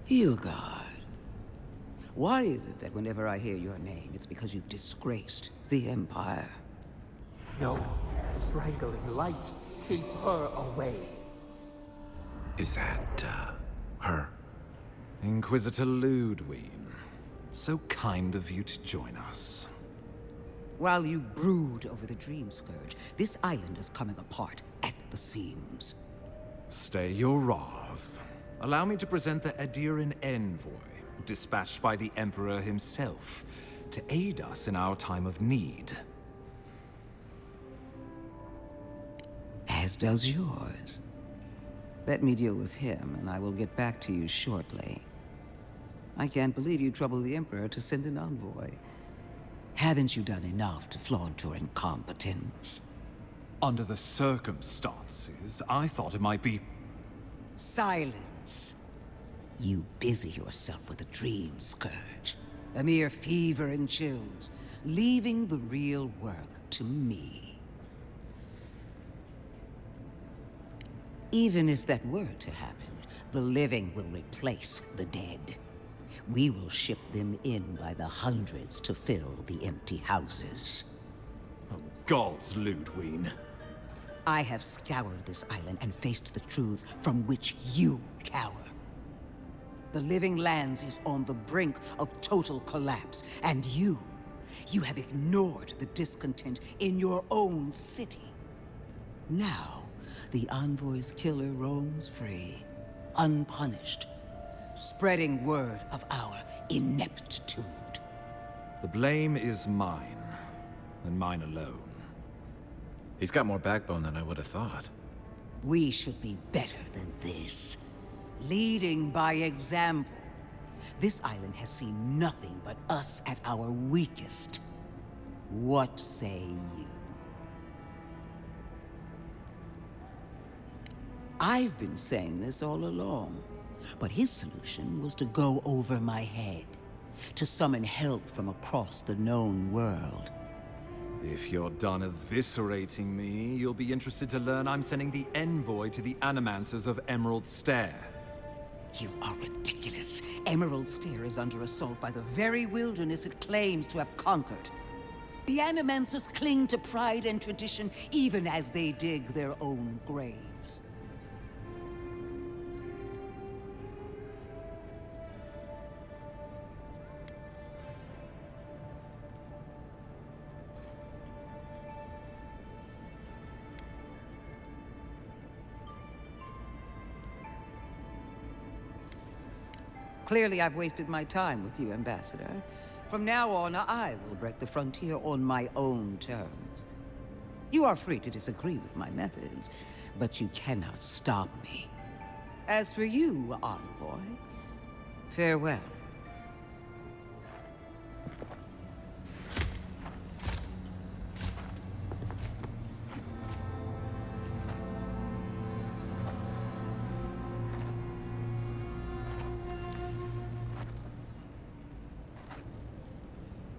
Hilgard. Why is it that whenever I hear your name, it's because you've disgraced the Empire? No, strangling light. Keep her away. Is that, her? Inquisitor Lodwyn. So kind of you to join us. While you brood over the Dream Scourge, this island is coming apart at the seams. Stay your wrath. Allow me to present the Adiran envoy, dispatched by the Emperor himself, to aid us in our time of need. As does yours. Let me deal with him, and I will get back to you shortly. I can't believe you troubled the Emperor to send an envoy. Haven't you done enough to flaunt your incompetence? Under the circumstances, I thought it might be... Silence. You busy yourself with the Dream Scourge. A mere fever and chills, leaving the real work to me. Even if that were to happen, the living will replace the dead. We will ship them in by the hundreds to fill the empty houses. Oh, gods, Lodwyn. I have scoured this island and faced the truths from which you cower. The Living Lands is on the brink of total collapse, and you have ignored the discontent in your own city. Now, the Envoy's killer roams free, unpunished, spreading word of our ineptitude. The blame is mine, and mine alone. He's got more backbone than I would have thought. We should be better than this. Leading by example. This island has seen nothing but us at our weakest. What say you? I've been saying this all along, but his solution was to go over my head, to summon help from across the known world. If you're done eviscerating me, you'll be interested to learn I'm sending the envoy to the Animancers of Emerald Stair. You are ridiculous. Emerald Stair is under assault by the very wilderness it claims to have conquered. The Animancers cling to pride and tradition even as they dig their own graves. Clearly, I've wasted my time with you, Ambassador. From now on, I will break the frontier on my own terms. You are free to disagree with my methods, but you cannot stop me. As for you, Envoy, farewell.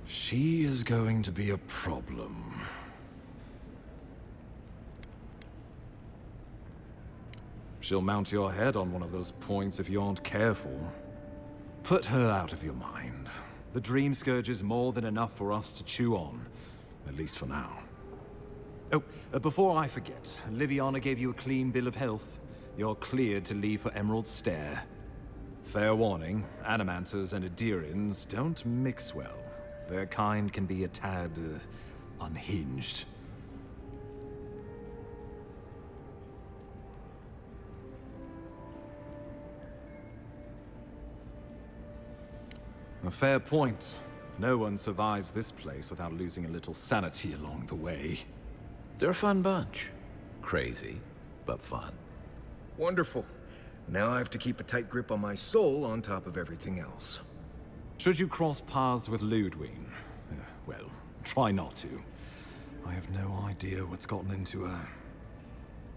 She is going to be a problem. She'll mount your head on one of those points if you aren't careful. Put her out of your mind. The Dream Scourge is more than enough for us to chew on, at least for now. Oh, before I forget, Liviana gave you a clean bill of health. You're cleared to leave for Emerald Stair. Fair warning, Animancers and Adirans don't mix well. Their kind can be a tad, unhinged. A fair point. No one survives this place without losing a little sanity along the way. They're a fun bunch. Crazy, but fun. Wonderful. Now I have to keep a tight grip on my soul on top of everything else. Should you cross paths with Lodwyn, well, try not to. I have no idea what's gotten into her.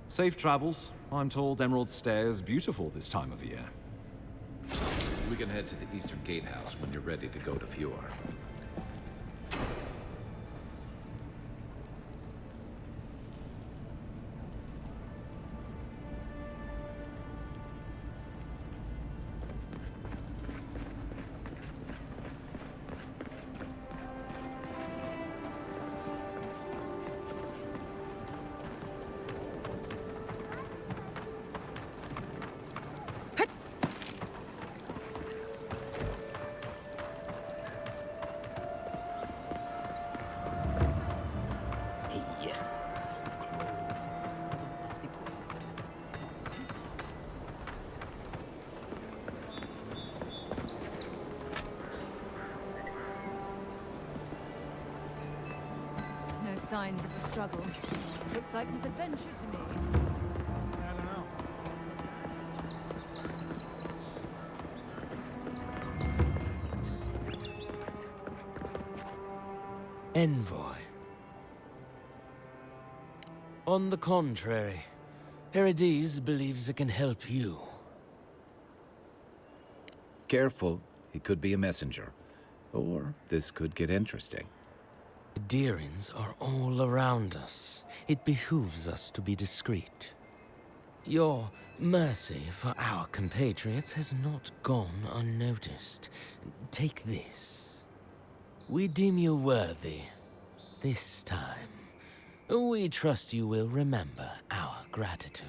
Safe travels. I'm told Emerald Stair is beautiful this time of year. We can head to the Eastern Gatehouse when you're ready to go to Fjord. signs of a struggle. Looks like misadventure to me. I don't know. Envoy. On the contrary, Paradis believes it can help you. Careful, he could be a messenger. Or this could get interesting. The Deerins are all around us. It behooves us to be discreet. Your mercy for our compatriots has not gone unnoticed. Take this. We deem you worthy. This time. We trust you will remember our gratitude.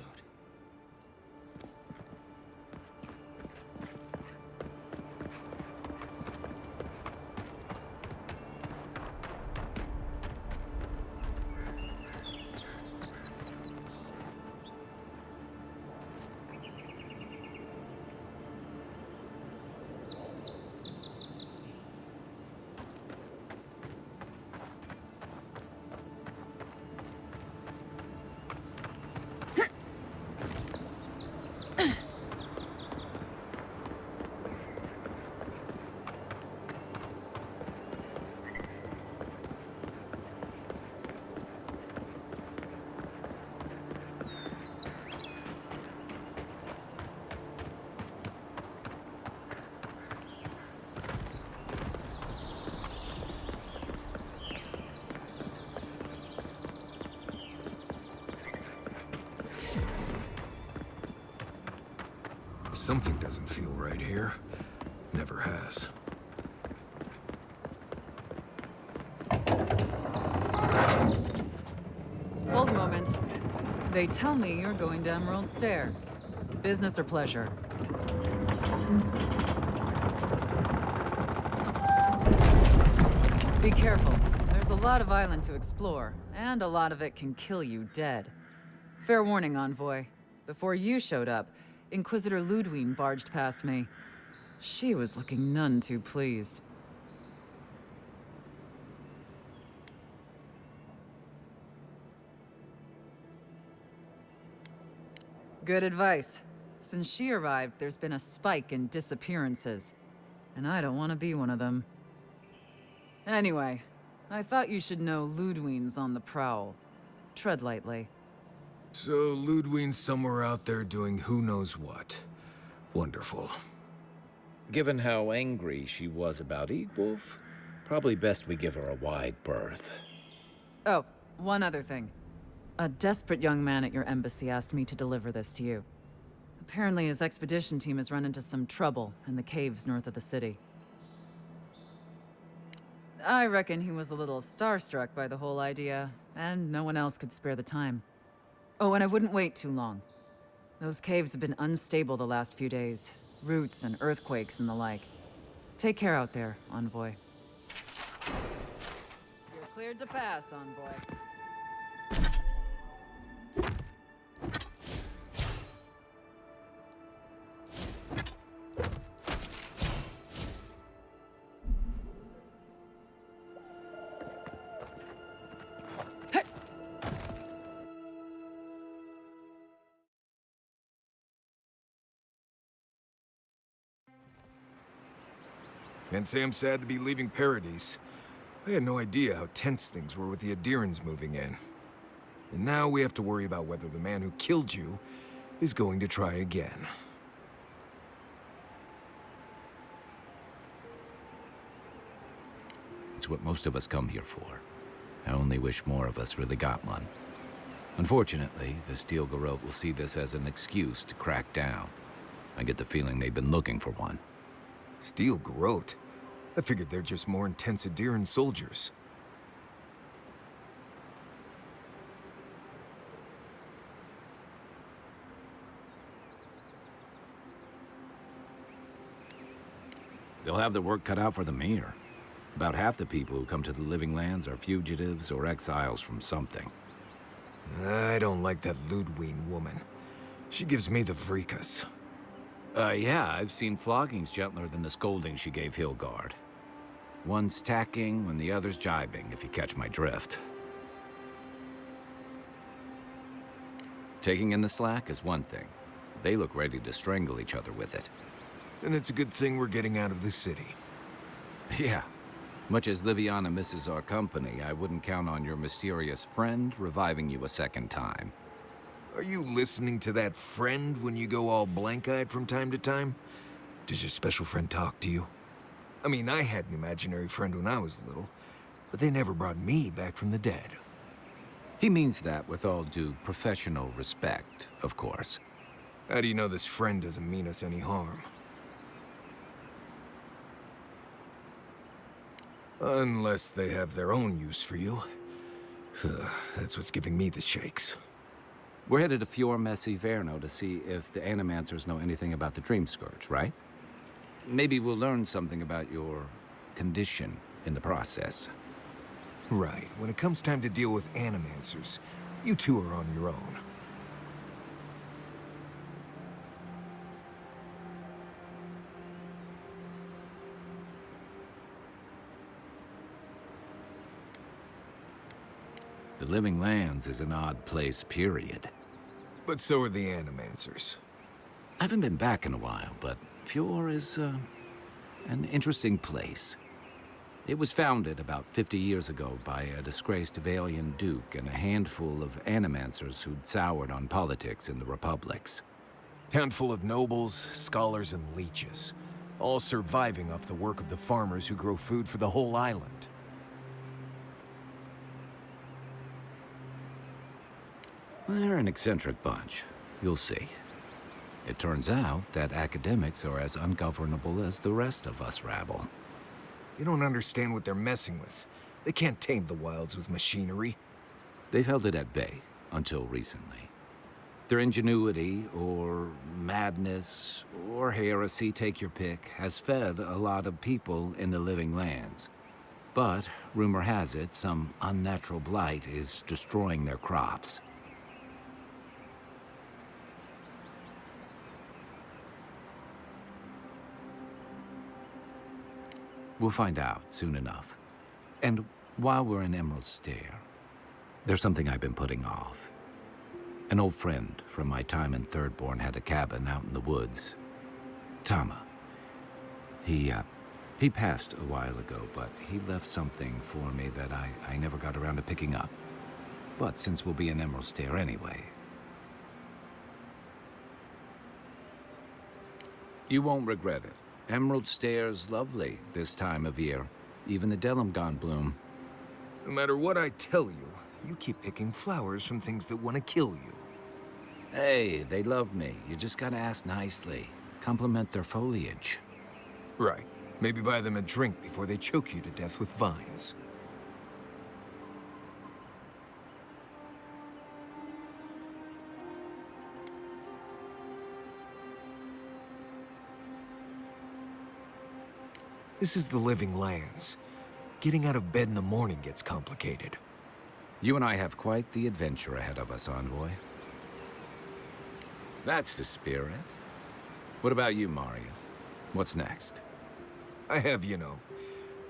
Something doesn't feel right here. Never has. Hold a moment. They tell me you're going to Emerald Stair. Business or pleasure? Be careful. There's a lot of island to explore, and a lot of it can kill you dead. Fair warning, Envoy. Before you showed up, Inquisitor Lodwyn barged past me. She was looking none too pleased. Good advice. Since she arrived, there's been a spike in disappearances. And I don't want to be one of them. Anyway, I thought you should know Lodwyn's on the prowl. Tread lightly. So Lodwyn's somewhere out there doing who knows what. Wonderful. Given how angry she was about Eagwolf, probably best we give her a wide berth. Oh, one other thing. A desperate young man at your embassy asked me to deliver this to you. Apparently his expedition team has run into some trouble in the caves north of the city. I reckon he was a little starstruck by the whole idea, and no one else could spare the time. Oh, and I wouldn't wait too long. Those caves have been unstable the last few days. Roots and earthquakes and the like. Take care out there, Envoy. You're cleared to pass, Envoy. Can't say I'm sad to be leaving Paradis. I had no idea how tense things were with the Adirans moving in. And now we have to worry about whether the man who killed you is going to try again. It's what most of us come here for. I only wish more of us really got one. Unfortunately, the Steel Garrote will see this as an excuse to crack down. I get the feeling they've been looking for one. Steel Garrote? I figured they're just more intense Adiran soldiers. They'll have their work cut out for them here. About half the people who come to the Living Lands are fugitives or exiles from something. I don't like that Lodwyn woman. She gives me the vrikas. Yeah, I've seen floggings gentler than the scolding she gave Hilgard. One's tacking when the other's jibing, if you catch my drift. Taking in the slack is one thing. They look ready to strangle each other with it. And it's a good thing we're getting out of the city. Yeah. Much as Liviana misses our company, I wouldn't count on your mysterious friend reviving you a second time. Are you listening to that friend when you go all blank-eyed from time to time? Does your special friend talk to you? I mean, I had an imaginary friend when I was little, but they never brought me back from the dead. He means that with all due professional respect, of course. How do you know this friend doesn't mean us any harm? Unless they have their own use for you. That's what's giving me the shakes. We're headed to Fior Messi Verno to see if the Animancers know anything about the Dream Scourge, right? Maybe we'll learn something about your condition in the process. Right. When it comes time to deal with Animancers, you two are on your own. The Living Lands is an odd place, period. But so are the Animancers. I haven't been back in a while, but Fior is, an interesting place. It was founded about 50 years ago by a disgraced Valian duke and a handful of Animancers who'd soured on politics in the Republics. Town full of nobles, scholars, and leeches. All surviving off the work of the farmers who grow food for the whole island. They're an eccentric bunch. You'll see. It turns out that academics are as ungovernable as the rest of us rabble. You don't understand what they're messing with. They can't tame the wilds with machinery. They've held it at bay, until recently. Their ingenuity, or madness, or heresy, take your pick, has fed a lot of people in the Living Lands. But, rumor has it, some unnatural blight is destroying their crops. We'll find out soon enough. And while we're in Emerald Stair, there's something I've been putting off. An old friend from my time in Thirdborn had a cabin out in the woods. Tama. He passed a while ago, but he left something for me that I never got around to picking up. But since we'll be in Emerald Stair anyway... You won't regret it. Emerald Stair's lovely this time of year. Even the Delimgon bloom. No matter what I tell you, you keep picking flowers from things that want to kill you. Hey, they love me. You just gotta ask nicely. Compliment their foliage. Right. Maybe buy them a drink before they choke you to death with vines. This is the Living Lands. Getting out of bed in the morning gets complicated. You and I have quite the adventure ahead of us, Envoy. That's the spirit. What about you, Marius? What's next? I have,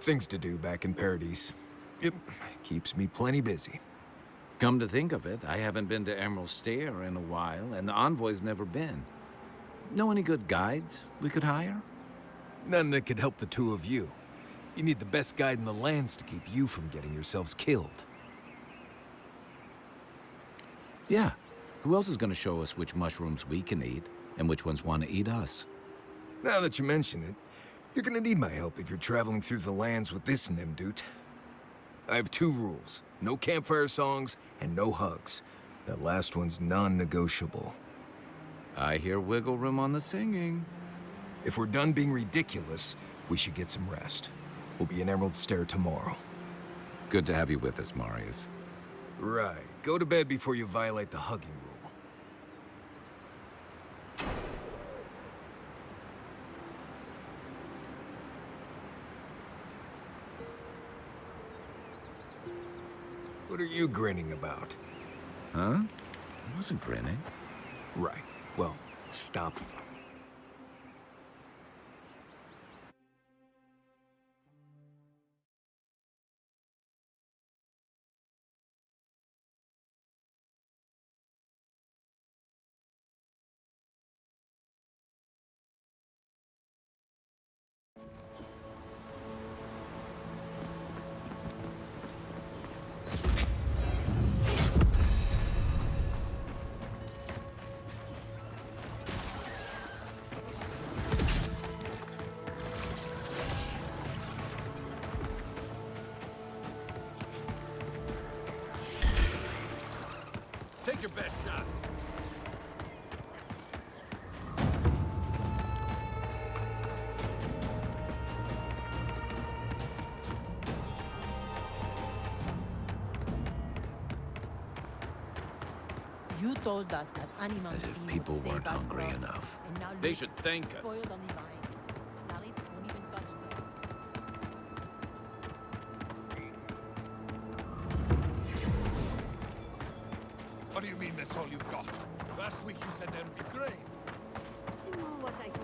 things to do back in Paradise. It keeps me plenty busy. Come to think of it, I haven't been to Emerald Stair in a while, and the Envoy's never been. Know any good guides we could hire? None that could help the two of you. You need the best guide in the lands to keep you from getting yourselves killed. Yeah. Who else is gonna show us which mushrooms we can eat, and which ones want to eat us? Now that you mention it, you're gonna need my help if you're traveling through the lands with this Nimdut. I have 2 rules. No campfire songs, and no hugs. That last one's non-negotiable. I hear wiggle room on the singing. If we're done being ridiculous, we should get some rest. We'll be in Emerald Stair tomorrow. Good to have you with us, Marius. Right. Go to bed before you violate the hugging rule. What are you grinning about? Huh? I wasn't grinning. Right. Well, stop. Take your best shot. You told us that animals As if people weren't hungry enough. They should thank us. Spoiled on the vine. Larry won't even touch them. What do you mean that's all you've got? Last week you said there'd be grain. You know what I said?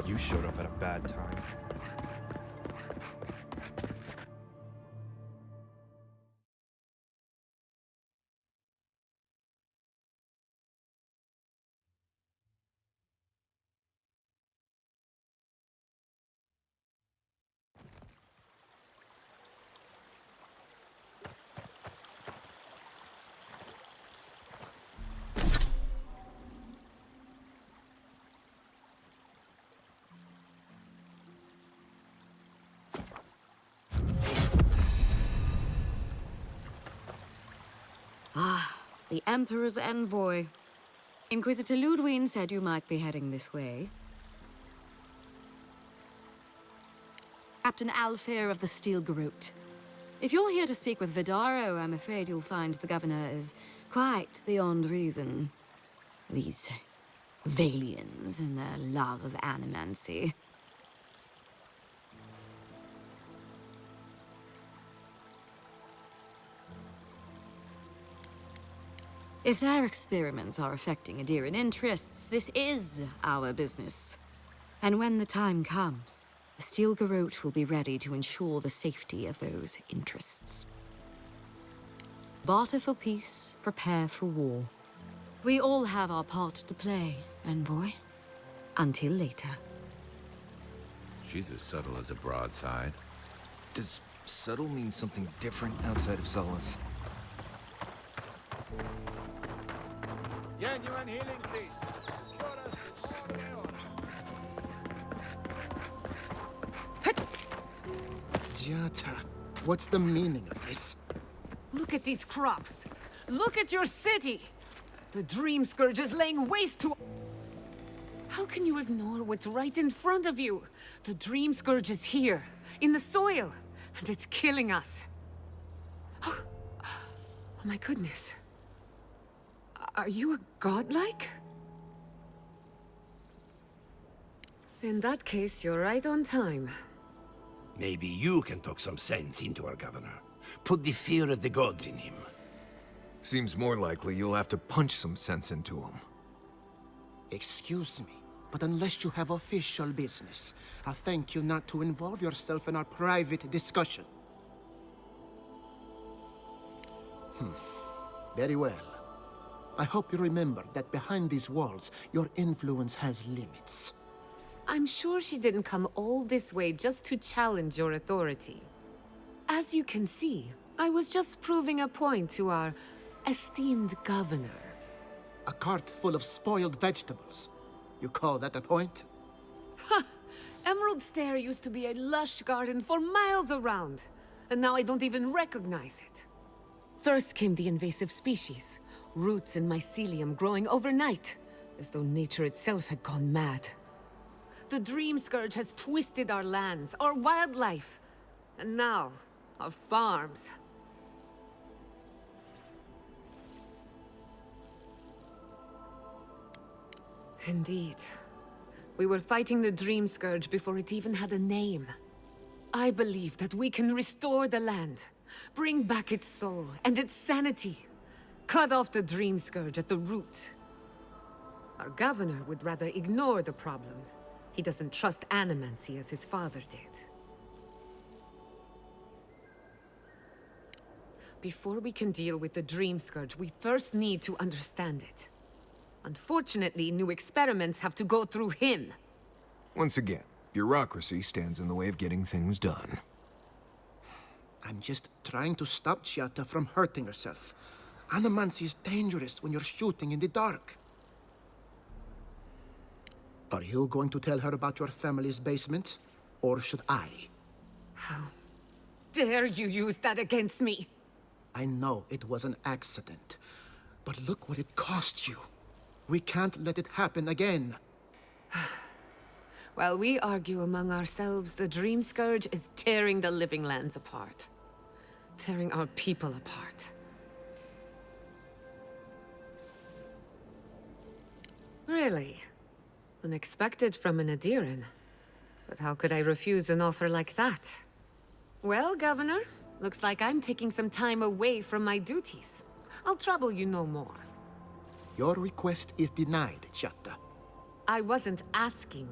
You showed up at a bad time. The Emperor's envoy. Inquisitor Lodwyn said you might be heading this way. Captain Alfair of the Steel Garrote. If you're here to speak with Vidaro, I'm afraid you'll find the governor is quite beyond reason. These Valians and their love of animancy. If their experiments are affecting Adirian interests, this is our business. And when the time comes, the Steel Garrote will be ready to ensure the safety of those interests. Barter for peace, prepare for war. We all have our part to play, envoy. Until later. She's as subtle as a broadside. Does subtle mean something different outside of Solace? Genuine healing priest. Cure us with all Giatta, what's the meaning of this? Look at these crops. Look at your city. The Dream Scourge is laying waste to... How can you ignore what's right in front of you? The Dream Scourge is here, in the soil, and it's killing us. Oh my goodness. Are you a godlike? In that case, you're right on time. Maybe you can talk some sense into our governor. Put the fear of the gods in him. Seems more likely you'll have to punch some sense into him. Excuse me, but unless you have official business, I'll thank you not to involve yourself in our private discussion. Very well. I hope you remember that behind these walls, your influence has limits. I'm sure she didn't come all this way just to challenge your authority. As you can see, I was just proving a point to our esteemed governor. A cart full of spoiled vegetables. You call that a point? Ha! Emerald Stair used to be a lush garden for miles around, and now I don't even recognize it. First came the invasive species, roots and mycelium growing overnight, as though nature itself had gone mad. The Dream Scourge has twisted our lands, our wildlife, and now, our farms. Indeed. We were fighting the Dream Scourge before it even had a name. I believe that we can restore the land, bring back its soul and its sanity, cut off the Dream Scourge at the root. Our governor would rather ignore the problem. He doesn't trust animancy as his father did. Before we can deal with the Dream Scourge, we first need to understand it. Unfortunately, new experiments have to go through him. Once again, bureaucracy stands in the way of getting things done. I'm just trying to stop Giatta from hurting herself. Animancy is dangerous when you're shooting in the dark. Are you going to tell her about your family's basement? Or should I? How dare you use that against me? I know it was an accident. But look what it cost you. We can't let it happen again. While we argue among ourselves, the Dream Scourge is tearing the living lands apart. Tearing our people apart. Really? Unexpected from an Adiran. But how could I refuse an offer like that? Well, Governor, looks like I'm taking some time away from my duties. I'll trouble you no more. Your request is denied, Giatta. I wasn't asking.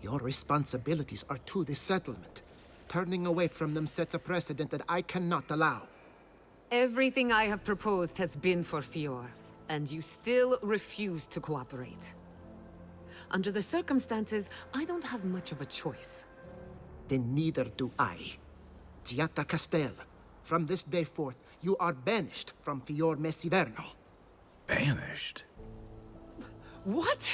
Your responsibilities are to the settlement. Turning away from them sets a precedent that I cannot allow. Everything I have proposed has been for Fior, and you still refuse to cooperate. Under the circumstances, I don't have much of a choice. Then neither do I. Giatta Castel, from this day forth, you are banished from Fior Messiverno. Banished? What?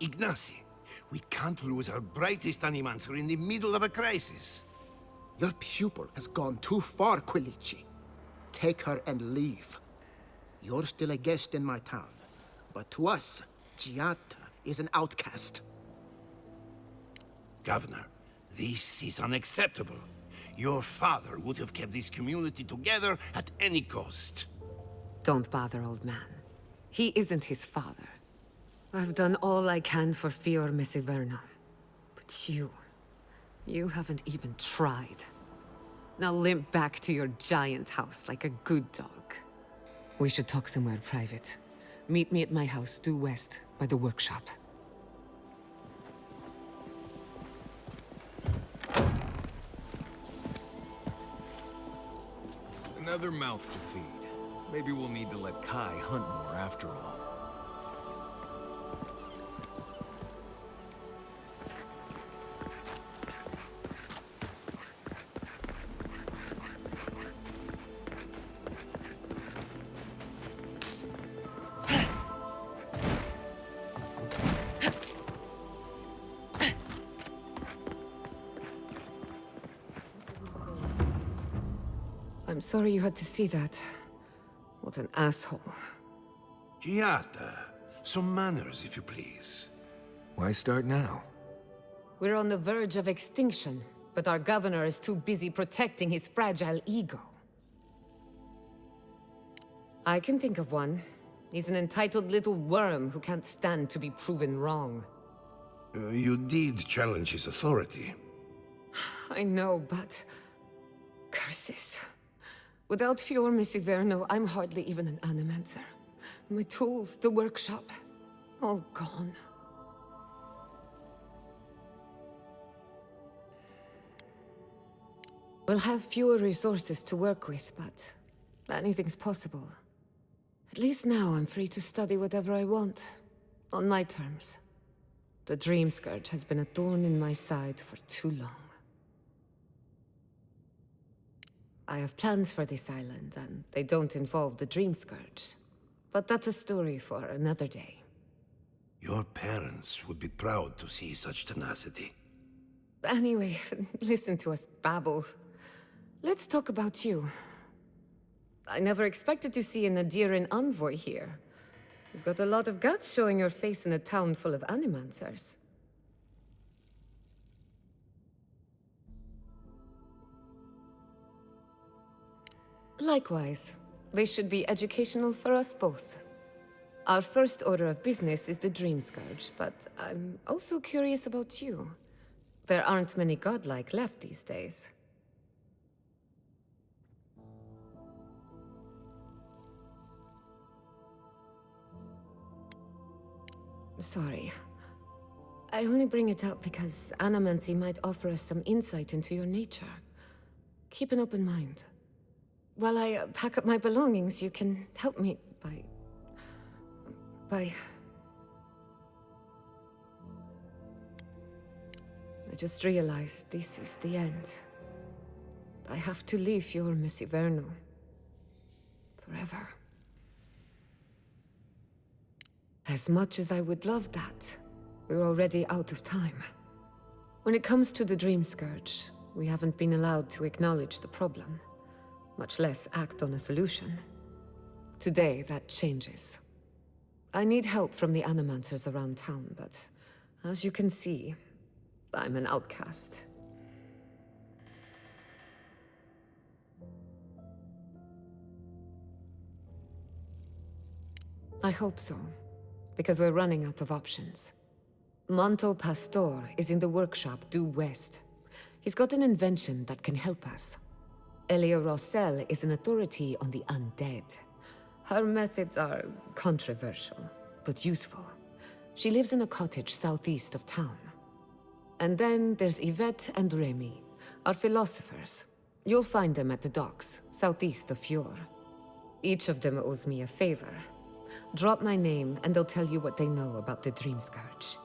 Ignacy, we can't lose our brightest animancer in the middle of a crisis. Your pupil has gone too far, Quilici. Take her and leave. You're still a guest in my town, but to us, Giatta is an outcast. Governor, this is unacceptable. Your father would have kept this community together at any cost. Don't bother, old man. He isn't his father. I've done all I can for Fior Messiverno. But you haven't even tried. Now limp back to your giant house like a good dog. We should talk somewhere private. Meet me at my house due west, by the workshop. Another mouth to feed. Maybe we'll need to let Kai hunt more after all. I'm sorry you had to see that. What an asshole. Giatta, some manners, if you please. Why start now? We're on the verge of extinction, but our governor is too busy protecting his fragile ego. I can think of one. He's an entitled little worm who can't stand to be proven wrong. You did challenge his authority. I know, but... curses. Without Fior Messiverno, I'm hardly even an animancer. My tools, the workshop, all gone. We'll have fewer resources to work with, but anything's possible. At least now I'm free to study whatever I want, on my terms. The Dream Scourge has been a thorn in my side for too long. I have plans for this island, and they don't involve the Dream Scourge. But that's a story for another day. Your parents would be proud to see such tenacity. Anyway, listen to us babble. Let's talk about you. I never expected to see an Adiran envoy here. You've got a lot of guts showing your face in a town full of animancers. Likewise. They should be educational for us both. Our first order of business is the Dream Scourge, but I'm also curious about you. There aren't many godlike left these days. Sorry. I only bring it up because Animancy might offer us some insight into your nature. Keep an open mind. While I pack up my belongings, you can help me by... I just realized this is the end. I have to leave your Miss Iverno. Forever. As much as I would love that, we're already out of time. When it comes to the Dream Scourge, we haven't been allowed to acknowledge the problem, much less act on a solution. Today, that changes. I need help from the animancers around town, but as you can see, I'm an outcast. I hope so, because we're running out of options. Manto Pastor is in the workshop due west. He's got an invention that can help us. Elia Rossell is an authority on the undead. Her methods are controversial, but useful. She lives in a cottage southeast of town. And then there's Yvette and Remy, our philosophers. You'll find them at the docks, southeast of Fjord. Each of them owes me a favor. Drop my name, and they'll tell you what they know about the Dream Scourge.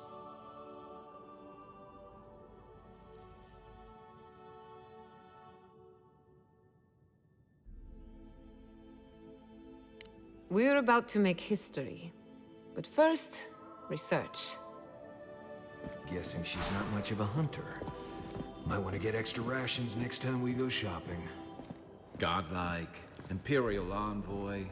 We're about to make history. But first, research. Guessing she's not much of a hunter. Might want to get extra rations next time we go shopping. Godlike, Imperial envoy.